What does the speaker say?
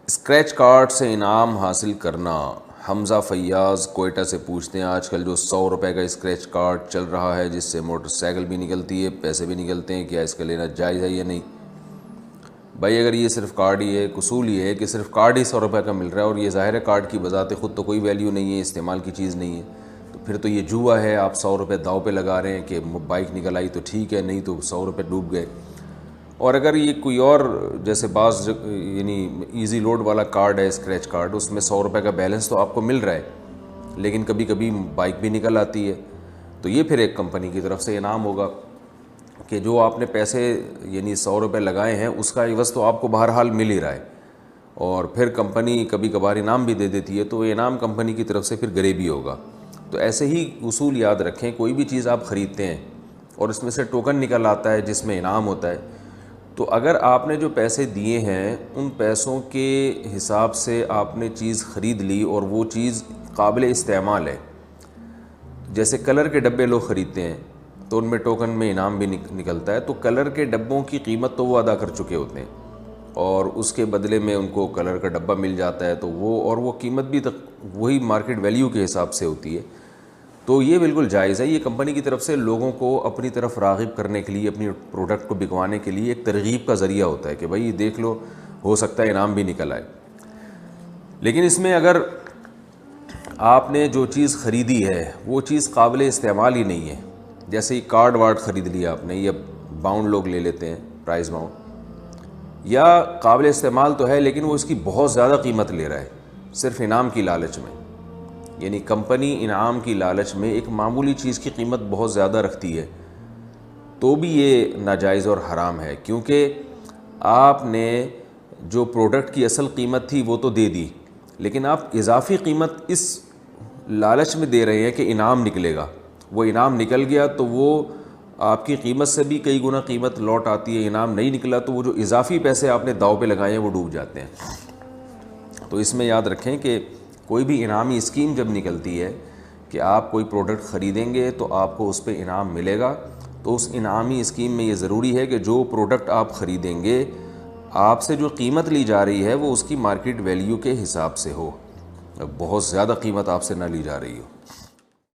Scratch card سے انعام حاصل کرنا. حمزہ فیاض کوئٹہ سے پوچھتے ہیں آج کل جو 100 روپے کا اسکریچ کارڈ چل رہا ہے جس سے موٹر سائیکل بھی نکلتی ہے پیسے بھی نکلتے ہیں, کیا اس کا لینا جائز ہے یا نہیں؟ بھائی اگر یہ صرف کارڈ ہی ہے, اصول یہ ہے کہ صرف کارڈ ہی 100 روپے کا مل رہا ہے اور یہ ظاہر ہے کارڈ کی بذات خود تو کوئی ویلیو نہیں ہے, استعمال کی چیز نہیں ہے, تو پھر تو یہ جوا ہے. آپ 100 روپے داؤ پہ لگا رہے ہیں کہ بائک نکل آئی تو ٹھیک ہے, نہیں تو 100 روپے ڈوب گئے. اور اگر یہ کوئی اور جیسے بعض یعنی ایزی لوڈ والا کارڈ ہے اسکریچ کارڈ, اس میں 100 روپے کا بیلنس تو آپ کو مل رہا ہے لیکن کبھی کبھی بائک بھی نکل آتی ہے, تو یہ پھر ایک کمپنی کی طرف سے انعام ہوگا کہ جو آپ نے پیسے یعنی 100 روپے لگائے ہیں اس کا عوض تو آپ کو بہرحال مل ہی رہا ہے. اور پھر کمپنی کبھی کبھار انعام بھی دے دیتی ہے تو وہ انعام کمپنی کی طرف سے پھر غریبی ہوگا. تو ایسے ہی اصول یاد رکھیں, کوئی بھی چیز آپ خریدتے ہیں اور اس میں سے ٹوکن نکل آتا ہے جس میں انعام ہوتا ہے, تو اگر آپ نے جو پیسے دیے ہیں ان پیسوں کے حساب سے آپ نے چیز خرید لی اور وہ چیز قابل استعمال ہے, جیسے کلر کے ڈبے لوگ خریدتے ہیں تو ان میں ٹوکن میں انعام بھی نکلتا ہے, تو کلر کے ڈبوں کی قیمت تو وہ ادا کر چکے ہوتے ہیں اور اس کے بدلے میں ان کو کلر کا ڈبہ مل جاتا ہے, تو وہ قیمت بھی وہی مارکیٹ ویلیو کے حساب سے ہوتی ہے. تو یہ بالکل جائز ہے, یہ کمپنی کی طرف سے لوگوں کو اپنی طرف راغب کرنے کے لیے, اپنی پروڈکٹ کو بکوانے کے لیے ایک ترغیب کا ذریعہ ہوتا ہے کہ بھائی دیکھ لو ہو سکتا ہے انعام بھی نکل آئے. لیکن اس میں اگر آپ نے جو چیز خریدی ہے وہ چیز قابل استعمال ہی نہیں ہے, جیسے ہی کارڈ وارڈ خرید لیا آپ نے, یا باؤنڈ لوگ لے لیتے ہیں پرائز باؤنڈ, یا قابل استعمال تو ہے لیکن وہ اس کی بہت زیادہ قیمت لے رہا ہے صرف انعام کی لالچ میں, یعنی کمپنی انعام کی لالچ میں ایک معمولی چیز کی قیمت بہت زیادہ رکھتی ہے, تو بھی یہ ناجائز اور حرام ہے. کیونکہ آپ نے جو پروڈکٹ کی اصل قیمت تھی وہ تو دے دی, لیکن آپ اضافی قیمت اس لالچ میں دے رہے ہیں کہ انعام نکلے گا. وہ انعام نکل گیا تو وہ آپ کی قیمت سے بھی کئی گنا قیمت لوٹ آتی ہے, انعام نہیں نکلا تو وہ جو اضافی پیسے آپ نے داؤ پہ لگائے ہیں وہ ڈوب جاتے ہیں. تو اس میں یاد رکھیں کہ کوئی بھی انعامی اسکیم جب نکلتی ہے کہ آپ کوئی پروڈکٹ خریدیں گے تو آپ کو اس پہ انعام ملے گا, تو اس انعامی اسکیم میں یہ ضروری ہے کہ جو پروڈکٹ آپ خریدیں گے آپ سے جو قیمت لی جا رہی ہے وہ اس کی مارکیٹ ویلیو کے حساب سے ہو, بہت زیادہ قیمت آپ سے نہ لی جا رہی ہو.